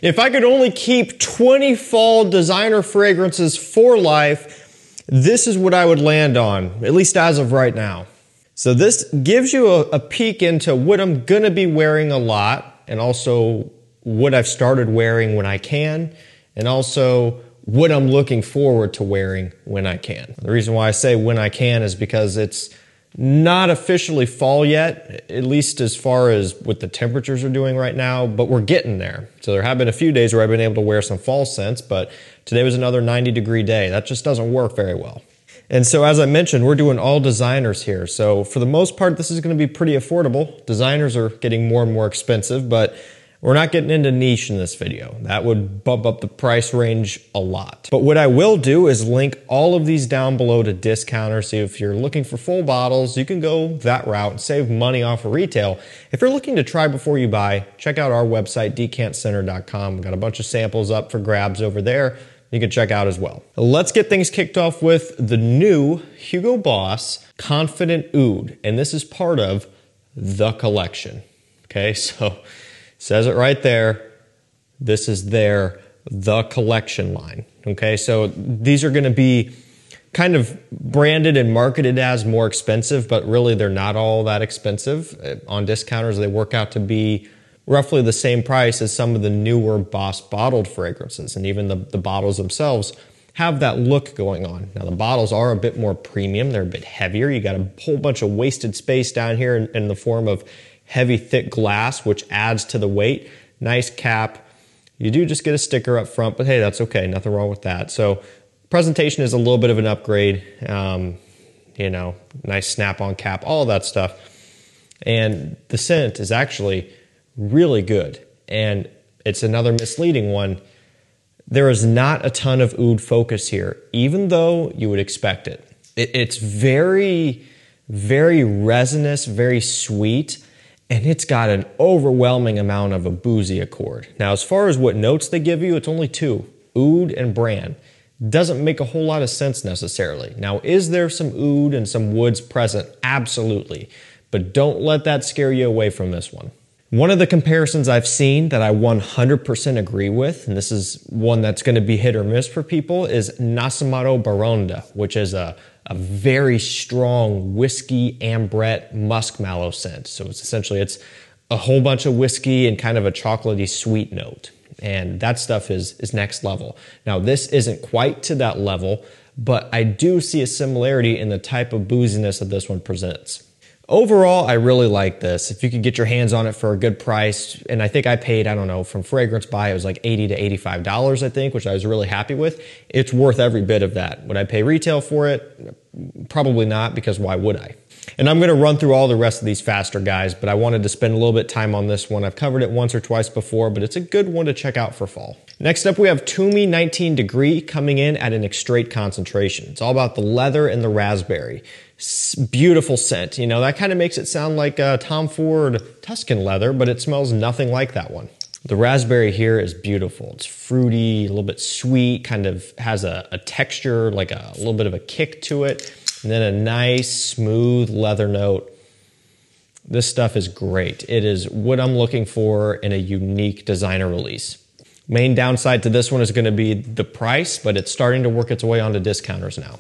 If I could only keep 20 fall designer fragrances for life, this is what I would land on, at least as of right now. So this gives you a peek into what I'm gonna be wearing a lot, and also what I've started wearing when I can, and also what I'm looking forward to wearing when I can. The reason why I say when I can is because it's not officially fall yet, at least as far as what the temperatures are doing right now, but we're getting there. So there have been a few days where I've been able to wear some fall scents, but today was another 90-degree day. That just doesn't work very well. And so as I mentioned, we're doing all designers here. So for the most part, this is gonna be pretty affordable. Designers are getting more and more expensive, but we're not getting into niche in this video. That would bump up the price range a lot. But what I will do is link all of these down below to discounters. So if you're looking for full bottles, you can go that route and save money off of retail. If you're looking to try before you buy, check out our website, decantcenter.com. We've got a bunch of samples up for grabs over there. You can check out as well. Let's get things kicked off with the new Hugo Boss Confident Oud. And this is part of the collection. Okay, so says it right there. This is the collection line. Okay, so these are gonna be kind of branded and marketed as more expensive, but really they're not all that expensive. On discounters, they work out to be roughly the same price as some of the newer Boss bottled fragrances. And even the bottles themselves have that look going on. Now the bottles are a bit more premium. They're a bit heavier. You got a whole bunch of wasted space down here in the form of heavy, thick glass, which adds to the weight. Nice cap. You do just get a sticker up front, but hey, that's okay. Nothing wrong with that. So presentation is a little bit of an upgrade. You know, nice snap-on cap, all of that stuff. And the scent is actually really good. And it's another misleading one. There is not a ton of oud focus here, even though you would expect it. It's very, very resinous, very sweet. And it's got an overwhelming amount of a boozy accord. Now, as far as what notes they give you, it's only two, oud and bran. Doesn't make a whole lot of sense necessarily. Now, is there some oud and some woods present? Absolutely. But don't let that scare you away from this one. One of the comparisons I've seen that I 100% agree with, and this is one that's going to be hit or miss for people, is Nasamaro Baronda, which is a very strong whiskey, ambrette, muskmallow scent. So it's essentially a whole bunch of whiskey and kind of a chocolatey sweet note. And that stuff is next level. Now this isn't quite to that level, but I do see a similarity in the type of booziness that this one presents. Overall, I really like this. If you could get your hands on it for a good price, and I think I paid, I don't know, from Fragrance Buy, it was like $80 to $85, I think, which I was really happy with. It's worth every bit of that. Would I pay retail for it? Probably not, because why would I? And I'm gonna run through all the rest of these faster, guys, but I wanted to spend a little bit of time on this one. I've covered it once or twice before, but it's a good one to check out for fall. Next up, we have Tumi 19 Degree coming in at an extrait concentration. It's all about the leather and the raspberry. Beautiful scent. You know, that kind of makes it sound like Tom Ford Tuscan leather, but it smells nothing like that one. The raspberry here is beautiful. It's fruity, a little bit sweet, kind of has a texture, like a little bit of a kick to it, and then a nice, smooth leather note. This stuff is great. It is what I'm looking for in a unique designer release. Main downside to this one is going to be the price, but it's starting to work its way onto discounters now.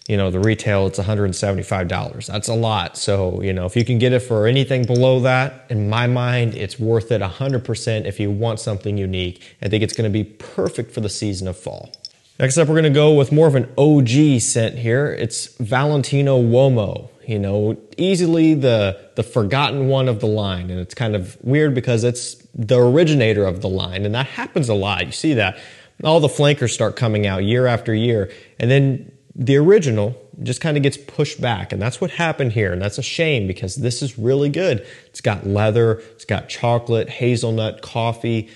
You know, the retail, it's $175. That's a lot. So, you know, if you can get it for anything below that, in my mind, it's worth it 100% if you want something unique. I think it's going to be perfect for the season of fall. Next up, we're going to go with more of an OG scent here. It's Valentino Wo. You know, easily the forgotten one of the line. And it's kind of weird because it's the originator of the line. And that happens a lot. You see that. All the flankers start coming out year after year. And then the original just kind of gets pushed back, and that's what happened here, and that's a shame because this is really good. It's got leather, it's got chocolate, hazelnut, coffee.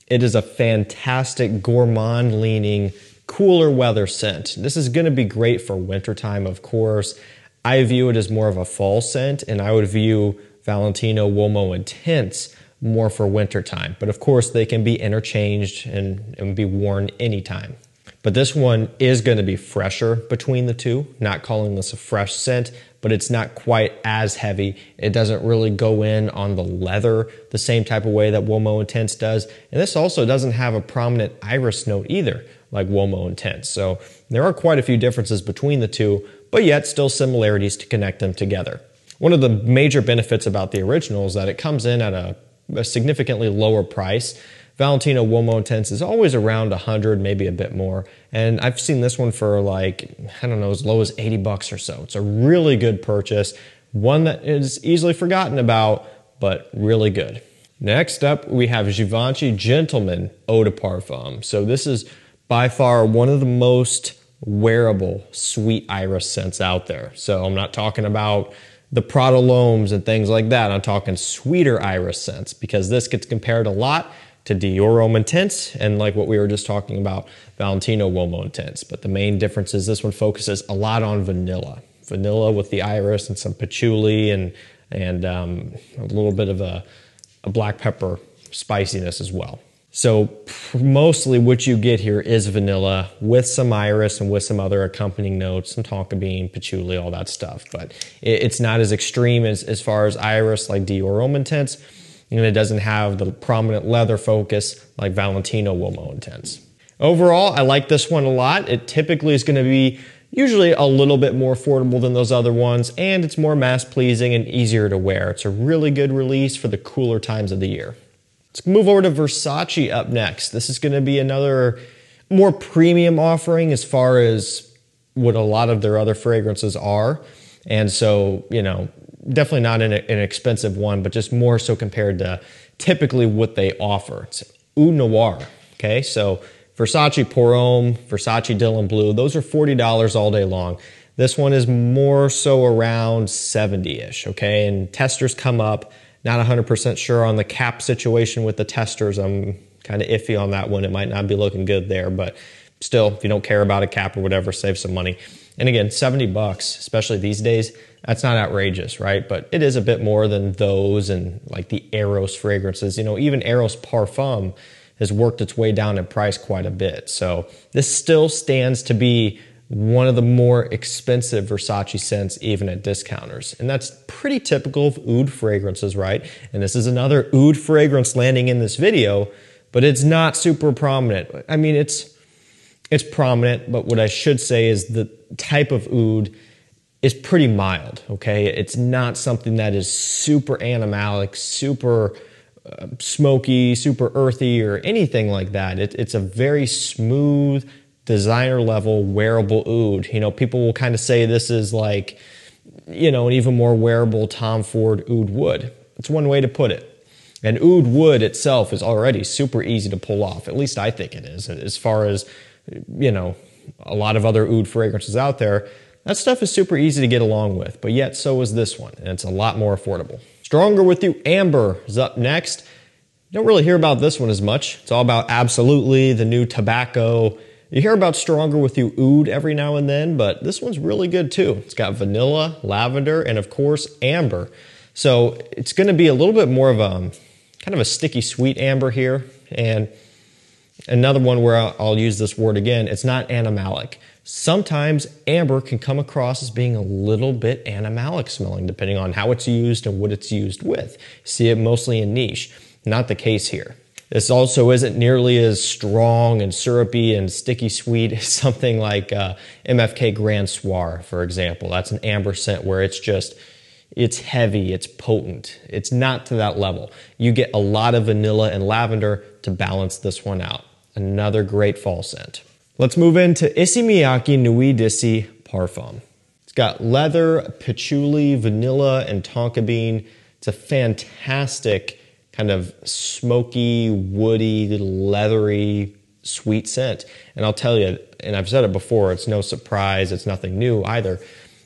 It is a fantastic gourmand-leaning, cooler weather scent. This is going to be great for wintertime, of course. I view it as more of a fall scent, and I would view Valentino Wo Intense more for wintertime. But of course, they can be interchanged and be worn anytime. But this one is going to be fresher between the two. Not calling this a fresh scent, but it's not quite as heavy. It doesn't really go in on the leather the same type of way that Uomo Intense does. And this also doesn't have a prominent iris note either, like Uomo Intense. So there are quite a few differences between the two, but yet still similarities to connect them together. One of the major benefits about the original is that it comes in at a significantly lower price. Valentino Uomo Intense is always around 100, maybe a bit more. And I've seen this one for like, I don't know, as low as 80 bucks or so. It's a really good purchase, one that is easily forgotten about, but really good. Next up, we have Givenchy Gentleman Eau de Parfum. So this is by far one of the most wearable sweet iris scents out there. So I'm not talking about the Prada L'Hommes and things like that. I'm talking sweeter iris scents, because this gets compared a lot to Dior Homme Intense and like what we were just talking about, Valentino Uomo Intense. But the main difference is this one focuses a lot on vanilla. Vanilla with the iris and some patchouli and a little bit of a black pepper spiciness as well. So mostly what you get here is vanilla with some iris and with some other accompanying notes, some tonka bean, patchouli, all that stuff. But it's not as extreme as far as iris like Dior Homme Intense, and it doesn't have the prominent leather focus like Valentino Uomo Intense. Overall, I like this one a lot. It typically is going to be usually a little bit more affordable than those other ones, and it's more mass pleasing and easier to wear. It's a really good release for the cooler times of the year. Let's move over to Versace up next. This is going to be another more premium offering as far as what a lot of their other fragrances are. And so, you know, definitely not an expensive one, but just more so compared to typically what they offer. It's Oud Noir, okay? So Versace Pour Homme, Versace Dylan Blue, those are $40 all day long. This one is more so around 70-ish, okay? And testers come up. Not 100% sure on the cap situation with the testers. I'm kind of iffy on that one. It might not be looking good there, but still, if you don't care about a cap or whatever, save some money. And again, 70 bucks, especially these days, that's not outrageous, right? But it is a bit more than those and like the Eros fragrances. You know, even Eros Parfum has worked its way down in price quite a bit. So this still stands to be one of the more expensive Versace scents, even at discounters. And that's pretty typical of oud fragrances, right? And this is another oud fragrance landing in this video, but it's not super prominent. I mean, it's prominent, but what I should say is the type of oud is pretty mild, okay? It's not something that is super animalic, super smoky, super earthy, or anything like that. It's a very smooth, designer level wearable oud. You know, people will kind of say this is like, you know, an even more wearable Tom Ford oud wood. It's one way to put it. And oud wood itself is already super easy to pull off. At least I think it is. As far as, you know, a lot of other oud fragrances out there, that stuff is super easy to get along with, but yet so is this one, and it's a lot more affordable. Stronger With You Amber is up next. You don't really hear about this one as much. It's all about Absolutely, the new tobacco. You hear about Stronger With You Oud every now and then, but this one's really good too. It's got vanilla, lavender, and of course, amber. So it's going to be a little bit more of a kind of a sticky sweet amber here. And another one where I'll use this word again, it's not animalic. Sometimes amber can come across as being a little bit animalic smelling, depending on how it's used and what it's used with. See it mostly in niche. Not the case here. This also isn't nearly as strong and syrupy and sticky sweet as something like MFK Grand Soir, for example. That's an amber scent where it's heavy, it's potent. It's not to that level. You get a lot of vanilla and lavender to balance this one out. Another great fall scent. Let's move into Issey Miyake Nuit d'Issey Parfum. It's got leather, patchouli, vanilla, and tonka bean. It's a fantastic kind of smoky, woody, leathery, sweet scent. And I'll tell you, and I've said it before, it's no surprise, it's nothing new either.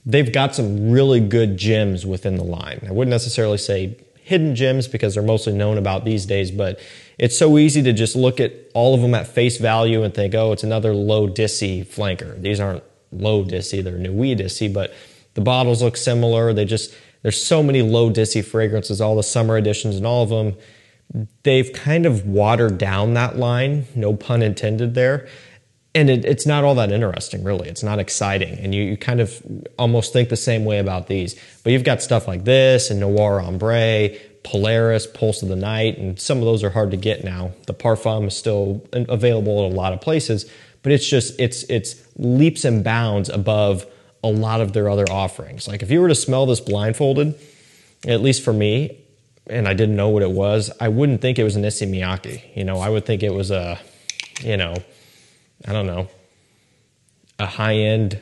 They've got some really good gems within the line. I wouldn't necessarily say hidden gems because they're mostly known about these days, but it's so easy to just look at all of them at face value and think, oh, it's another low d'Issey flanker. These aren't low d'Issey, they're Nuit d'Issey, but the bottles look similar. There's so many low d'Issey fragrances, all the summer editions and all of them. They've kind of watered down that line, no pun intended there. And it's not all that interesting, really. It's not exciting. And you kind of almost think the same way about these. But you've got stuff like this and Noir, Ombre, Polaris, Pulse of the Night, and some of those are hard to get now. The Parfum is still available in a lot of places, but it's just, it's leaps and bounds above a lot of their other offerings. Like if you were to smell this blindfolded, at least for me, and I didn't know what it was, I wouldn't think it was an Issey Miyake. You know, I would think it was a, you know, I don't know, a high-end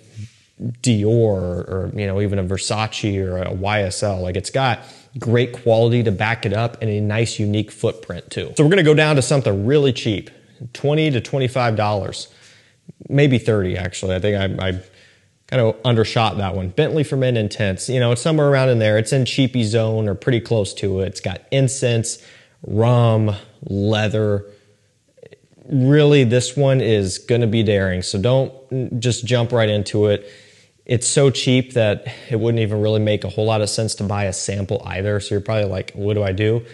Dior or, you know, even a Versace or a YSL. Like it's got great quality to back it up and a nice unique footprint too. So we're gonna go down to something really cheap, $20 to $25, maybe 30 actually. I think I kind of undershot that one. Bentley for Men Intense, you know, it's somewhere around in there. It's in cheapy zone or pretty close to it. It's got incense, rum, leather. Really, this one is gonna be daring, so don't just jump right into it. It's so cheap that it wouldn't even really make a whole lot of sense to buy a sample either, so you're probably like, what do I do?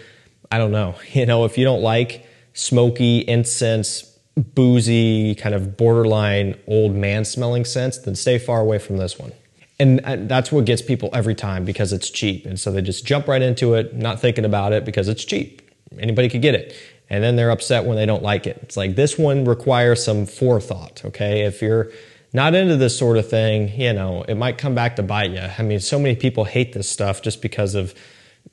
I don't know. You know, if you don't like smoky, incense, boozy, kind of borderline old man smelling scents, then stay far away from this one. And that's what gets people every time, because it's cheap. And so they just jump right into it, not thinking about it because it's cheap. Anybody could get it. And then they're upset when they don't like it. It's like this one requires some forethought, okay? If you're not into this sort of thing, you know, it might come back to bite you. I mean, so many people hate this stuff just because of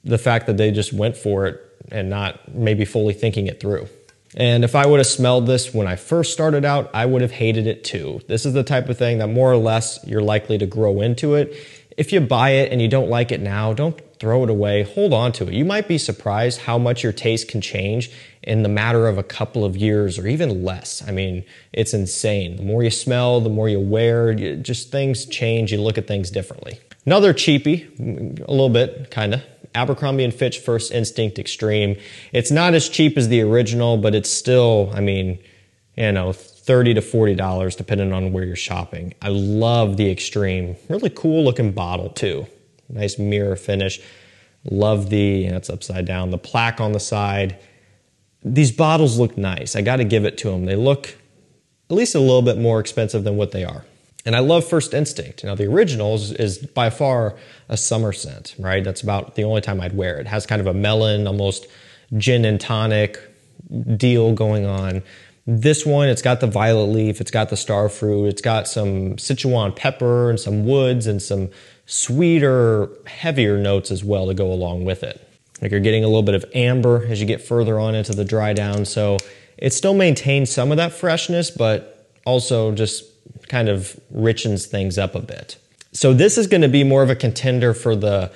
the fact that they just went for it and not maybe fully thinking it through. And if I would have smelled this when I first started out, I would have hated it too. This is the type of thing that more or less you're likely to grow into it. If you buy it and you don't like it now, don't throw it away, hold on to it. You might be surprised how much your taste can change in the matter of a couple of years or even less. I mean, it's insane. The more you smell, the more you wear, just things change, you look at things differently. Another cheapie, a little bit, kind of, Abercrombie & Fitch First Instinct Extreme. It's not as cheap as the original, but it's still, I mean, you know, $30 to $40 depending on where you're shopping. I love the Extreme. Really cool looking bottle too. Nice mirror finish. Love the, it's upside down, the plaque on the side. These bottles look nice. I got to give it to them. They look at least a little bit more expensive than what they are. And I love First Instinct. Now the original is by far a summer scent, right? That's about the only time I'd wear it. It has kind of a melon, almost gin and tonic deal going on. This one, it's got the violet leaf, it's got the star fruit, it's got some Sichuan pepper and some woods and some sweeter, heavier notes as well to go along with it. Like you're getting a little bit of amber as you get further on into the dry down. So it still maintains some of that freshness, but also just kind of richens things up a bit. So this is going to be more of a contender for the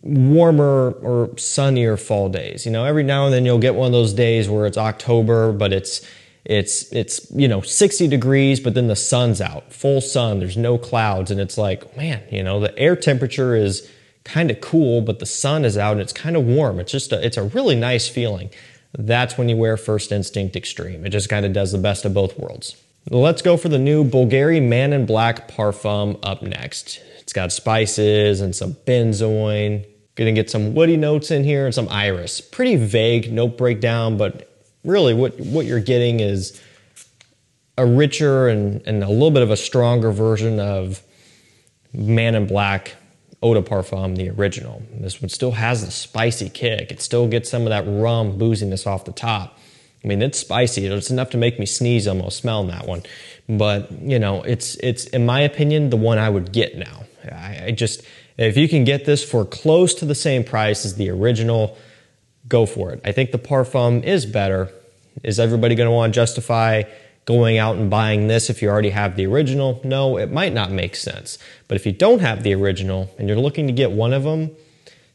warmer or sunnier fall days. You know, every now and then you'll get one of those days where it's October, but it's you know, 60 degrees, but then the sun's out, full sun, there's no clouds, and it's like, man, you know, the air temperature is kind of cool, but the sun is out and it's kind of warm. It's just it's a really nice feeling. That's when you wear First Instinct Extreme. It just kind of does the best of both worlds. Let's go for the new Bulgari Man in Black Parfum up next. It's got spices and some benzoin. Gonna get some woody notes in here and some iris. Pretty vague note breakdown, but really what you're getting is a richer and a little bit of a stronger version of Man in Black Eau de Parfum, the original. This one still has the spicy kick. It still gets some of that rum booziness off the top. I mean, it's spicy. It's enough to make me sneeze almost smelling that one. But, you know, it's in my opinion, the one I would get now. I just, if you can get this for close to the same price as the original, go for it. I think the Parfum is better. Is everybody going to want to justify going out and buying this if you already have the original? No, it might not make sense. But if you don't have the original and you're looking to get one of them,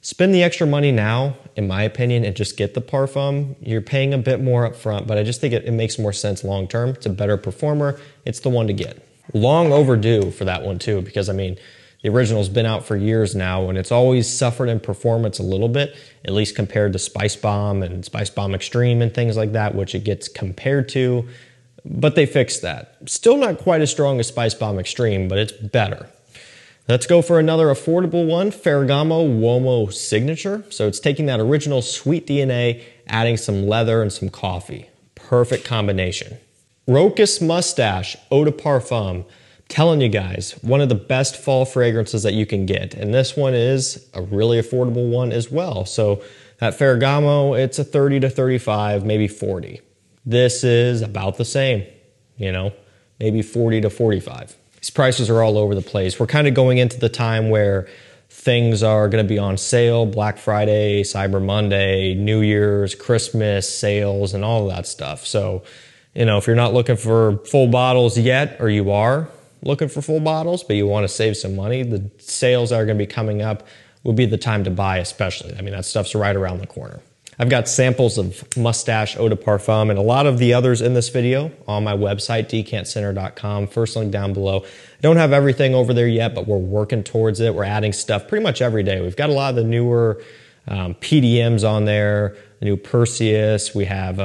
spend the extra money now, in my opinion, and just get the Parfum. You're paying a bit more up front, but I just think it makes more sense long term. It's a better performer. It's the one to get. Long overdue for that one too, because I mean, the original's been out for years now, and it's always suffered in performance a little bit, at least compared to Spice Bomb and Spice Bomb Extreme and things like that, which it gets compared to. But they fixed that. Still not quite as strong as Spice Bomb Extreme, but it's better. Let's go for another affordable one, Ferragamo Uomo Signature. So it's taking that original sweet DNA, adding some leather and some coffee. Perfect combination. Rocus Mustache Eau de Parfum. Telling you guys, one of the best fall fragrances that you can get. And this one is a really affordable one as well. So at Ferragamo, it's a 30 to 35, maybe 40. This is about the same, you know, maybe 40 to 45. These prices are all over the place. We're kind of going into the time where things are going to be on sale, Black Friday, Cyber Monday, New Year's, Christmas, sales, and all of that stuff. So, you know, if you're not looking for full bottles yet, or you are looking for full bottles, but you want to save some money, the sales that are going to be coming up would be the time to buy especially. I mean, that stuff's right around the corner. I've got samples of Mustache Eau de Parfum and a lot of the others in this video on my website, decantcenter.com. First link down below. I don't have everything over there yet, but we're working towards it. We're adding stuff pretty much every day. We've got a lot of the newer PDMs on there, the new Perseus. We have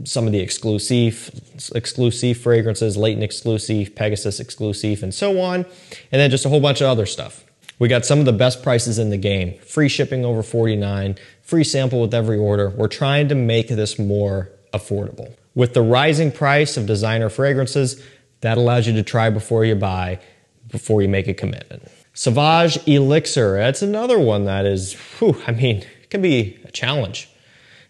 some of the exclusive fragrances, Leighton exclusive, Pegasus exclusive, and so on. And then just a whole bunch of other stuff. We got some of the best prices in the game. Free shipping over $49, free sample with every order. We're trying to make this more affordable. With the rising price of designer fragrances, that allows you to try before you buy, before you make a commitment. Sauvage Elixir, that's another one that is, I mean, it can be a challenge.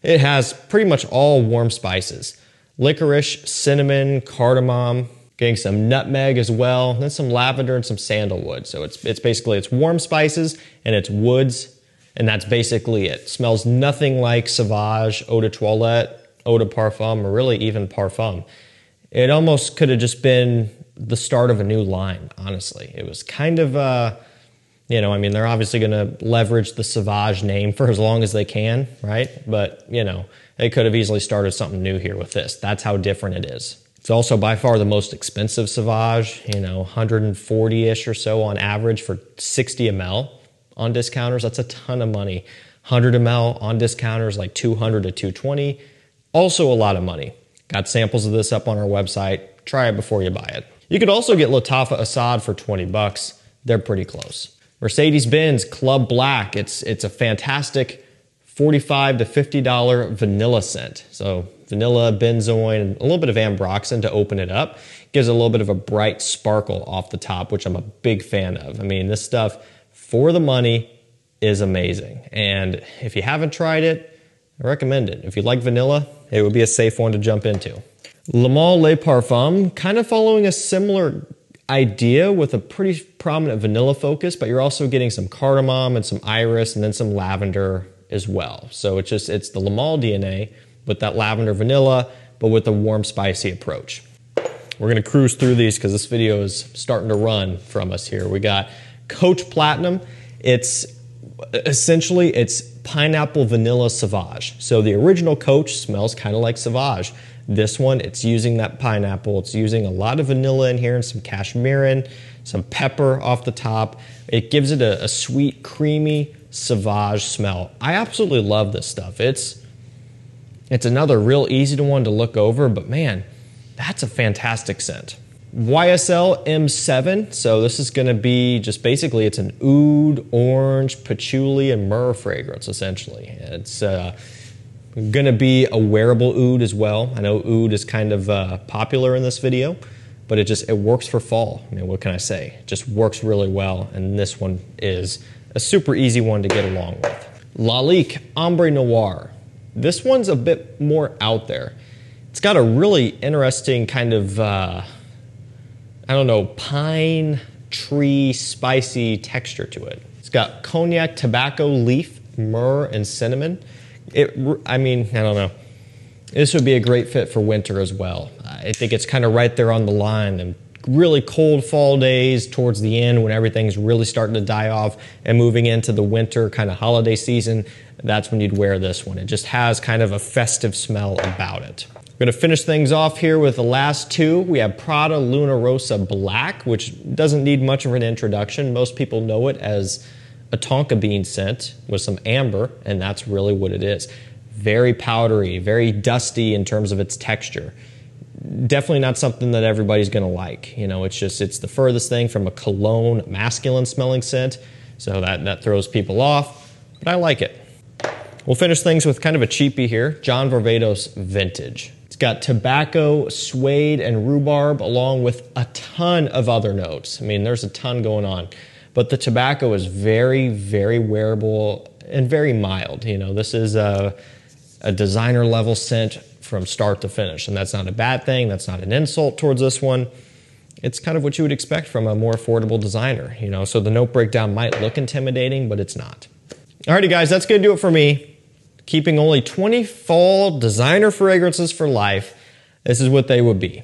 It has pretty much all warm spices. Licorice, cinnamon, cardamom, getting some nutmeg as well, and then some lavender and some sandalwood. So it's basically, it's warm spices and it's woods, and that's basically it. Smells nothing like Sauvage, Eau de Toilette, Eau de Parfum, or really even Parfum. It almost could have just been the start of a new line, honestly. It was kind of, you know, I mean, they're obviously going to leverage the Sauvage name for as long as they can, right? But, you know, they could have easily started something new here with this. That's how different it is. It's also by far the most expensive Sauvage, you know, 140-ish or so on average for 60 ml on discounters. That's a ton of money. 100 ml on discounters, like 200 to 220. Also a lot of money. Got samples of this up on our website. Try it before you buy it. You could also get Lattafa Assad for 20 bucks. They're pretty close. Mercedes-Benz Club Black. It's a fantastic $45 to $50 vanilla scent. So vanilla, benzoin, and a little bit of ambroxan to open it up. Gives it a little bit of a bright sparkle off the top, which I'm a big fan of. I mean, this stuff, for the money, is amazing. And if you haven't tried it, I recommend it. If you like vanilla, it would be a safe one to jump into. Le Male Les Parfums, kind of following a similar idea with a pretty prominent vanilla focus, but you're also getting some cardamom and some iris and then some lavender as well. So it's the Le Male DNA with that lavender vanilla, but with a warm, spicy approach. We're gonna cruise through these because this video is starting to run from us here. We got Coach Platinum. It's essentially, it's pineapple vanilla Sauvage. So the original Coach smells kind of like Sauvage. This one, it's using that pineapple. It's using a lot of vanilla in here and some cashmerean, some pepper off the top. It gives it a sweet, creamy Sauvage smell. I absolutely love this stuff. It's another real easy one to look over, but man, that's a fantastic scent. YSL M7, so this is gonna be just basically, it's an oud, orange, patchouli, and myrrh fragrance, essentially. It's gonna be a wearable oud as well. I know oud is kind of popular in this video, but it works for fall. I mean, what can I say? It just works really well, and this one is a super easy one to get along with. Lalique Ombre Noir. This one's a bit more out there. It's got a really interesting kind of, I don't know, pine, tree, spicy texture to it. It's got cognac, tobacco, leaf, myrrh, and cinnamon. I mean, I don't know. This would be a great fit for winter as well. I think it's kind of right there on the line. And really cold fall days towards the end when everything's really starting to die off and moving into the winter kind of holiday season, that's when you'd wear this one. It just has kind of a festive smell about it. We're gonna finish things off here with the last two. We have Prada Lunar Rosa Black, which doesn't need much of an introduction. Most people know it as a tonka bean scent with some amber, and that's really what it is. Very powdery, very dusty in terms of its texture. Definitely not something that everybody's gonna like. You know, it's the furthest thing from a cologne, masculine smelling scent, so that throws people off, but I like it. We'll finish things with kind of a cheapie here, John Varvatos Vintage. It's got tobacco, suede, and rhubarb, along with a ton of other notes. I mean, there's a ton going on. But the tobacco is very, very wearable and very mild. You know, this is a designer level scent from start to finish. And that's not a bad thing. That's not an insult towards this one. It's kind of what you would expect from a more affordable designer, you know, so the note breakdown might look intimidating, but it's not. Alrighty guys, that's gonna do it for me. Keeping only 20 fall designer fragrances for life. This is what they would be.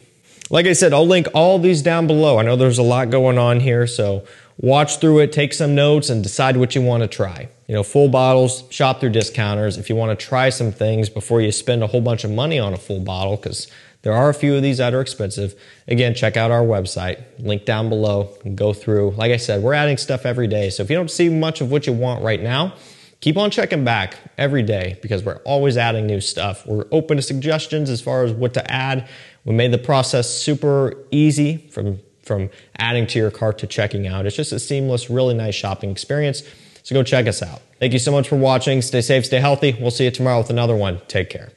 Like I said, I'll link all these down below. I know there's a lot going on here, so watch through it, take some notes, and decide what you want to try. You know, full bottles, shop through discounters. If you want to try some things before you spend a whole bunch of money on a full bottle, because there are a few of these that are expensive. Again, check out our website, link down below, and go through. Like I said, we're adding stuff every day, so if you don't see much of what you want right now, keep on checking back every day because we're always adding new stuff. We're open to suggestions as far as what to add. We made the process super easy from adding to your cart to checking out. It's just a seamless, really nice shopping experience. So go check us out. Thank you so much for watching. Stay safe, stay healthy. We'll see you tomorrow with another one. Take care.